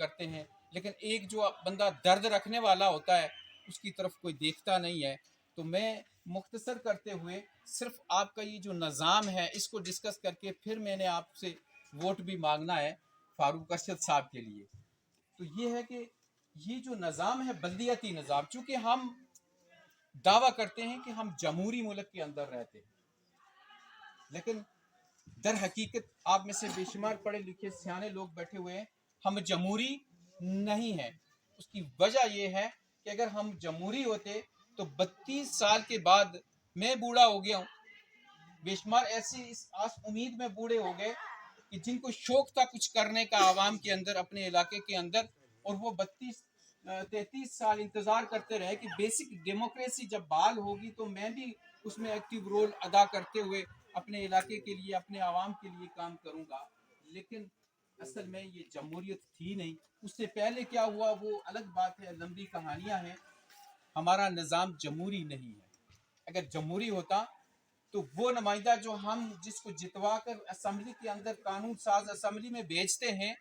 کرتے ہیں, لیکن ایک جو بندہ درد رکھنے والا ہوتا ہے اس کی طرف کوئی دیکھتا نہیں ہے. تو میں مختصر کرتے ہوئے صرف آپ کا یہ جو نظام ہے اس کو ڈسکس کر کے پھر میں نے آپ سے ووٹ بھی مانگنا ہے فاروق ارشد صاحب کے لیے. تو یہ ہے کہ یہ جو نظام ہے بلدیاتی نظام, چونکہ ہم دعویٰ کرتے ہیں کہ ہم جمہوری ملک کے اندر رہتے ہیں, لیکن در حقیقت آپ میں سے بے شمار پڑھے لکھے سیانے لوگ بیٹھے ہوئے ہیں, ہم جمہوری نہیں ہیں. اس کی وجہ یہ ہے کہ اگر ہم جمہوری ہوتے تو 32 سال کے بعد میں بوڑھا ہو گیا ہوں, بے شمار ایسی اس آس امید میں بوڑھے ہو گئے کہ جن کو شوق تھا کچھ کرنے کا عوام کے اندر, اپنے علاقے کے اندر, اور وہ 33 سال انتظار کرتے رہے کہ بیسک ڈیموکریسی جب بحال ہوگی تو میں بھی اس میں ایکٹیو رول ادا کرتے ہوئے اپنے علاقے کے لیے, اپنے عوام کے لیے کام کروں گا. لیکن اصل میں یہ جمہوریت تھی نہیں. اس سے پہلے کیا ہوا وہ الگ بات ہے, لمبی کہانیاں ہیں. ہمارا نظام جمہوری نہیں ہے. اگر جمہوری ہوتا تو وہ نمائندہ جو ہم جس کو جتوا کر اسمبلی کے اندر قانون ساز اسمبلی میں بھیجتے ہیں,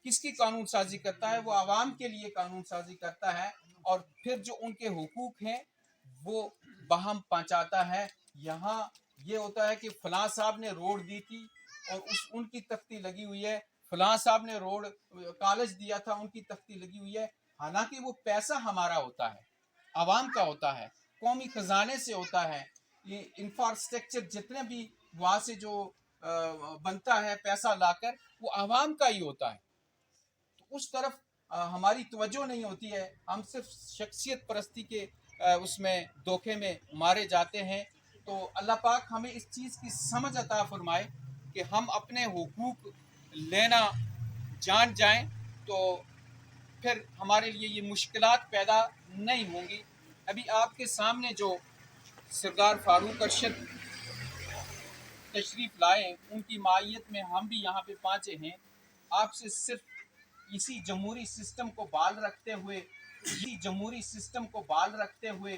کس کی قانون سازی کرتا ہے؟ وہ عوام کے لیے قانون سازی کرتا ہے, اور پھر جو ان کے حقوق ہیں وہ بہم پہنچاتا ہے. یہاں یہ ہوتا ہے کہ فلاں صاحب نے روڈ دی تھی اور ان کی تختی لگی ہوئی ہے, فلاں صاحب نے روڈ کالج دیا تھا ان کی تختی لگی ہوئی ہے, حالانکہ وہ پیسہ ہمارا ہوتا ہے, عوام کا ہوتا ہے, قومی خزانے سے ہوتا ہے. یہ انفراسٹرکچر جتنے بھی وہاں سے جو بنتا ہے پیسہ لا کر, وہ عوام کا ہی ہوتا ہے. تو اس طرف ہماری توجہ نہیں ہوتی ہے. ہم صرف شخصیت پرستی کے اس میں دھوکے میں مارے جاتے ہیں. تو اللہ پاک ہمیں اس چیز کی سمجھ عطا فرمائے کہ ہم اپنے حقوق لینا جان جائیں, تو پھر ہمارے لیے یہ مشکلات پیدا نہیں ہوں گی. ابھی آپ کے سامنے جو سردار فاروق ارشد تشریف لائے ہیں, ان کی معیت میں ہم بھی یہاں پہ پہنچے ہیں. آپ سے صرف اسی جمہوری سسٹم کو بحال رکھتے ہوئے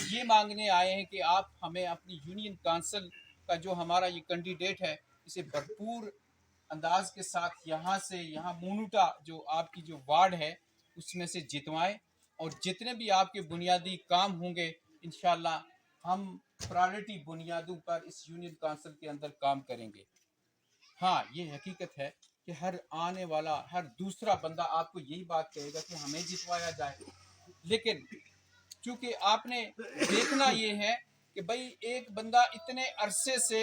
یہ مانگنے آئے ہیں کہ آپ ہمیں اپنی یونین کانسل کا جو ہمارا یہ کینڈیڈیٹ ہے اسے بھرپور انداز کے ساتھ یہاں مونوٹا جو آپ کی جو وارڈ ہے اس میں سے جتوائیں, اور جتنے بھی آپ کے بنیادی کام ہوں گے انشاءاللہ ہم پرائرٹی بنیادوں پر اس یونین کانسل کے اندر کام کریں گے. ہاں یہ حقیقت ہے کہ ہر آنے والا ہر دوسرا بندہ آپ کو یہی بات کہے گا کہ ہمیں جتوایا جائے, لیکن چونکہ آپ نے دیکھنا یہ ہے کہ بھئی ایک بندہ اتنے عرصے سے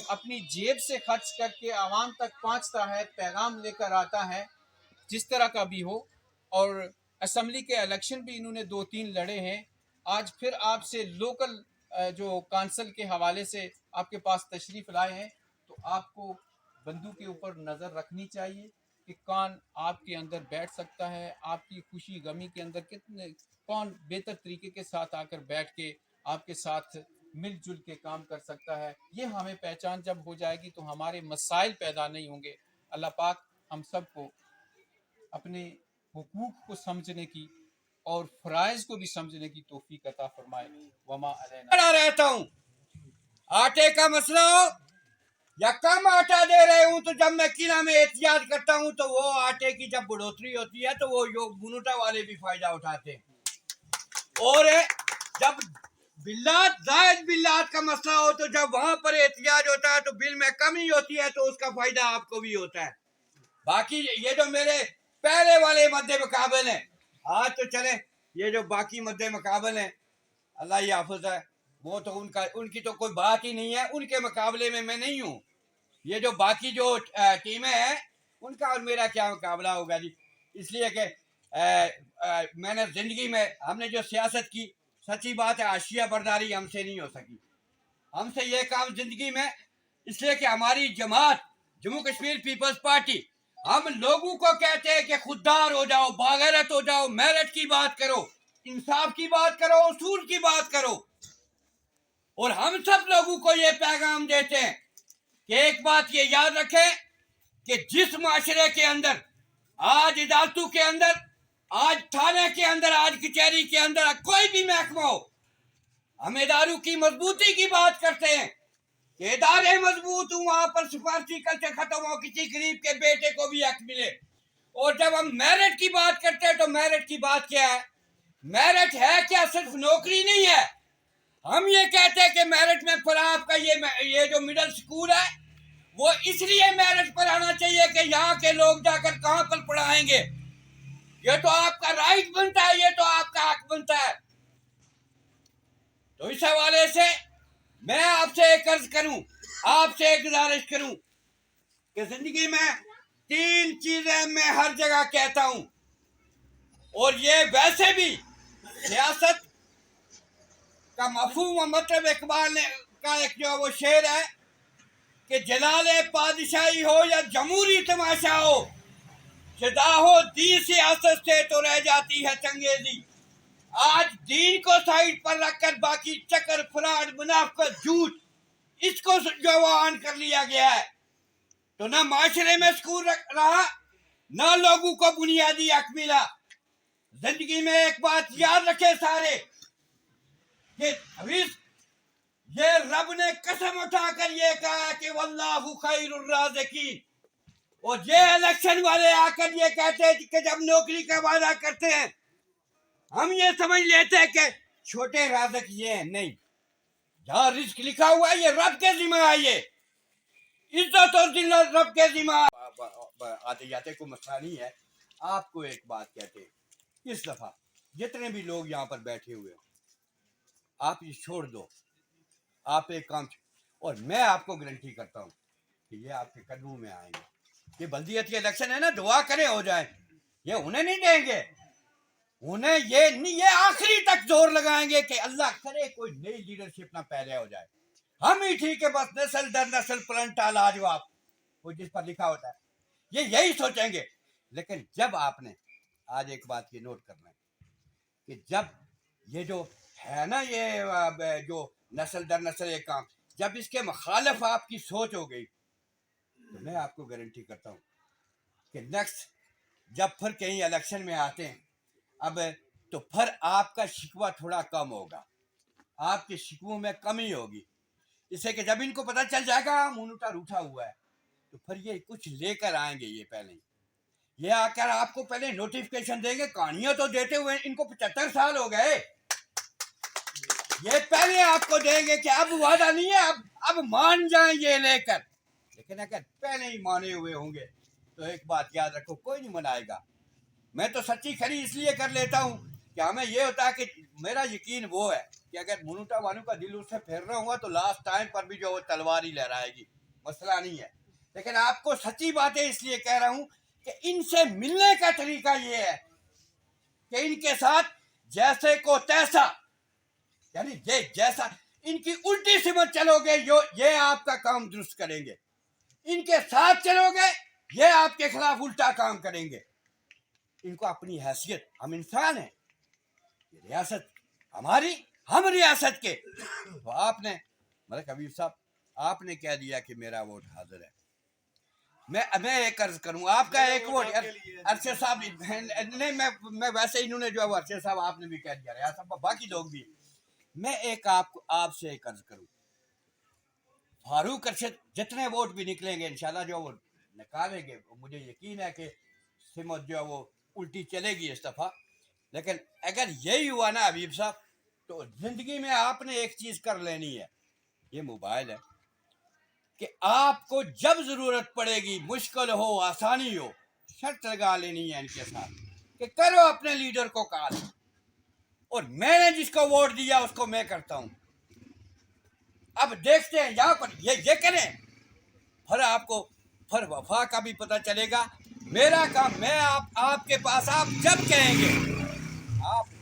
اپنی جیب سے خرچ کر کے عوام تک پہنچتا ہے, پیغام لے کر آتا ہے جس طرح کا بھی ہو, اور اسمبلی کے الیکشن بھی انہوں نے 2-3 لڑے ہیں. آج پھر آپ سے لوکل جو کانسل کے حوالے سے آپ کے پاس تشریف لائے ہیں, تو آپ کو بندوق کے اوپر نظر رکھنی چاہیے کہ کون آپ کے اندر بیٹھ سکتا ہے, آپ کی خوشی غمی کے اندر کون بہتر طریقے کے ساتھ آ کر بیٹھ کے آپ کے ساتھ مل جل کے کام کر سکتا ہے. یہ ہمیں پہچان جب ہو جائے گی تو ہمارے مسائل پیدا نہیں ہوں گے. اللہ پاک ہم سب کو اپنے حقوق کو سمجھنے کی اور فرائض کو بھی سمجھنے کی توفیق عطا فرمائے. وما علینا. رہتا ہوں آٹے کا مسئلہ ہو یا کم آٹا دے رہے ہوں, تو جب میں قلعہ میں احتجاج کرتا ہوں تو وہ آٹے کی جب بڑھوتری ہوتی ہے تو وہ مونوٹا والے بھی فائدہ اٹھاتے ہیں, اور جب زائد بلات کا مسئلہ ہو تو جب وہاں پر احتجاج ہوتا ہے تو بل میں کمی ہوتی ہے تو اس کا فائدہ آپ کو بھی ہوتا ہے. باقی یہ جو میرے پہلے والے مد مقابل ہیں, آج تو چلے یہ جو باقی مد مقابل ہیں اللہ ہی حافظ ہے, وہ تو ان کی تو کوئی بات ہی نہیں ہے, ان کے مقابلے میں نہیں ہوں. یہ جو باقی جو ٹیمیں ہیں ان کا اور میرا کیا مقابلہ ہوگا جی. اس لیے کہ میں نے زندگی میں ہم نے جو سیاست کی, سچی بات ہے حاشیہ برداری ہم سے نہیں ہو سکی. ہم سے یہ کام زندگی میں, اس لیے کہ ہماری جماعت جموں کشمیر پیپلز پارٹی ہم لوگوں کو کہتے ہیں کہ خوددار ہو جاؤ, باغیرت ہو جاؤ, میرٹ کی بات کرو, انصاف کی بات کرو, اصول کی بات کرو. اور ہم سب لوگوں کو یہ پیغام دیتے ہیں کہ ایک بات یہ یاد رکھیں کہ جس معاشرے کے اندر آج عدالتوں کے اندر, آج تھانے کے اندر, آج کچہری کے اندر کوئی بھی محکمہ ہو, ہم اداروں کی مضبوطی کی بات کرتے ہیں کہ ادارے مضبوط ہوں, وہاں پر سفارشی کلچر ختم ہو, کسی غریب کے بیٹے کو بھی حق ملے. اور جب ہم میرٹ کی بات کرتے ہیں تو میرٹ کی بات کیا ہے؟ میرٹ ہے کیا؟ صرف نوکری نہیں ہے. ہم یہ کہتے ہیں کہ میرٹ میں پھر آپ کا یہ جو مڈل سکول ہے وہ اس لیے میرٹ پر آنا چاہیے کہ یہاں کے لوگ جا کر کہاں پر پڑھائیں گے. یہ تو آپ کا رائٹ بنتا ہے, یہ تو آپ کا حق بنتا ہے. تو اس حوالے سے میں آپ سے ایک عرض کروں, آپ سے ایک گزارش کروں کہ زندگی میں 3 چیزیں میں ہر جگہ کہتا ہوں, اور یہ ویسے بھی سیاست کا مفہوم و مطلب اقبال کا ایک جو وہ شعر ہے کہ جلال پادشاہی ہو یا جمہوری تماشا ہو, جدا ہو دی سیاست سے تو رہ جاتی ہے چنگیزی. آج دین کو سائڈ پر رکھ کر باقی چکر فراڈ منافقت جھوٹ اس کو جو وہ آن کر لیا گیا ہے, تو نہ معاشرے میں سکون رہا نہ لوگوں کو بنیادی حق ملا. زندگی میں ایک بات یاد رکھے سارے کہ یہ رب نے قسم اٹھا کر یہ کہا کہ واللہ خیر الرازقین, اور یہ الیکشن والے آ کر یہ کہتے ہیں کہ جب نوکری کا وعدہ کرتے ہیں ہم یہ سمجھ لیتے ہیں کہ چھوٹے رازق یہ ہیں. نہیں, جہاں رزق لکھا ہوا ہے یہ رب کے ذمہ ہے, یہ عزت اور ذلت رب کے ذمہ. آتے جاتے کوئی مسئلہ نہیں ہے. آپ کو ایک بات کہتے ہیں, اس دفعہ جتنے بھی لوگ یہاں پر بیٹھے ہوئے آپ یہ چھوڑ دو, آپ ایک کام, اور میں آپ کو گارنٹی کرتا ہوں کہ یہ آپ کے قدموں میں آئیں گے. یہ بلدیت کے الیکشن ہے نا, دعا کریں ہو جائے. یہ انہیں نہیں دیں گے, انہیں یہ نہیں, یہ آخری تک زور لگائیں گے کہ اللہ کرے کوئی نئی لیڈرشپ نہ پیدا ہو جائے, ہم ہی ٹھیک ہے بس نسل در نسل پلنٹا لاجواب, وہ جس پر لکھا ہوتا ہے یہ یہی سوچیں گے. لیکن جب آپ نے آج ایک بات یہ نوٹ کرنا ہے کہ جب یہ جو ہے نا یہ جو نسل در نسل ایک کام, جب اس کے مخالف آپ کی سوچ ہو گئی تو میں آپ کو گارنٹی کرتا ہوں کہ نیکسٹ جب پھر کہیں الیکشن میں آتے ہیں اب تو پھر آپ کا شکوہ تھوڑا کم ہوگا, آپ کے شکووں میں کمی ہوگی. اس سے کہ جب ان کو پتہ چل جائے گا مونوٹا روٹھا ہوا ہے تو پھر یہ کچھ لے کر آئیں گے. یہ پہلے یہ آ کر آپ کو پہلے نوٹیفکیشن دیں گے, کہانیاں تو دیتے ہوئے ان کو 75 سال ہو گئے, یہ پہلے آپ کو دیں گے کہ اب وعدہ نہیں ہے, اب مان جائیں یہ لے کر. لیکن اگر پہلے ہی مانے ہوئے ہوں گے تو ایک بات یاد رکھو, کوئی نہیں منائے گا. میں تو سچی کھڑی اس لیے کر لیتا ہوں کہ ہمیں یہ ہوتا ہے کہ میرا یقین وہ ہے کہ اگر مونوٹا والوں کا دل اس سے پھیر رہا ہوا تو لاسٹ ٹائم پر بھی جو وہ تلوار ہی لہرائے گی, مسئلہ نہیں ہے. لیکن آپ کو سچی باتیں اس لیے کہہ رہا ہوں کہ ان سے ملنے کا طریقہ یہ ہے کہ ان کے ساتھ جیسے کو تیسا, یعنی یہ جیسا ان کی الٹی سمت چلو گے یہ آپ کا کام درست کریں گے, ان کے ساتھ چلو گے یہ آپ کے خلاف الٹا کام کریں گے. ان کو اپنی حیثیت, ہم انسان ہیں, یہ ریاست ہماری, ہم ریاست کے, تو آپ نے ملک حبیب صاحب آپ نے کہہ دیا کہ میرا ووٹ حاضر ہے. میں ایک عرض کروں, آپ کا ایک ووٹ ارشد صاحب نہیں, میں ویسے انہوں نے جو ہے وہ ارشد صاحب آپ نے بھی کہہ دیا, ریاض صاحب باقی لوگ بھی. میں ایک آپ سے ایک عرض کروں, فاروق ارشد جتنے ووٹ بھی نکلیں گے انشاءاللہ جو وہ نکالیں گے, مجھے یقین ہے کہ سمت جو ہے وہ الٹی چلے گی اس دفعہ. لیکن اگر یہی ہوا نا حبیب صاحب تو زندگی میں آپ نے ایک چیز کر لینی ہے, یہ موبائل ہے, کہ آپ کو جب ضرورت پڑے گی, مشکل ہو آسانی ہو, شرط لگا لینی ہے ان کے ساتھ کہ کرو اپنے لیڈر کو کال, اور میں نے جس کو ووٹ دیا اس کو میں کرتا ہوں. اب دیکھتے ہیں یہاں پر یہ کریں, پھر آپ کو پھر وفا کا بھی پتہ چلے گا. میرا کام, میں آپ کے پاس آپ جب کہیں گے, آپ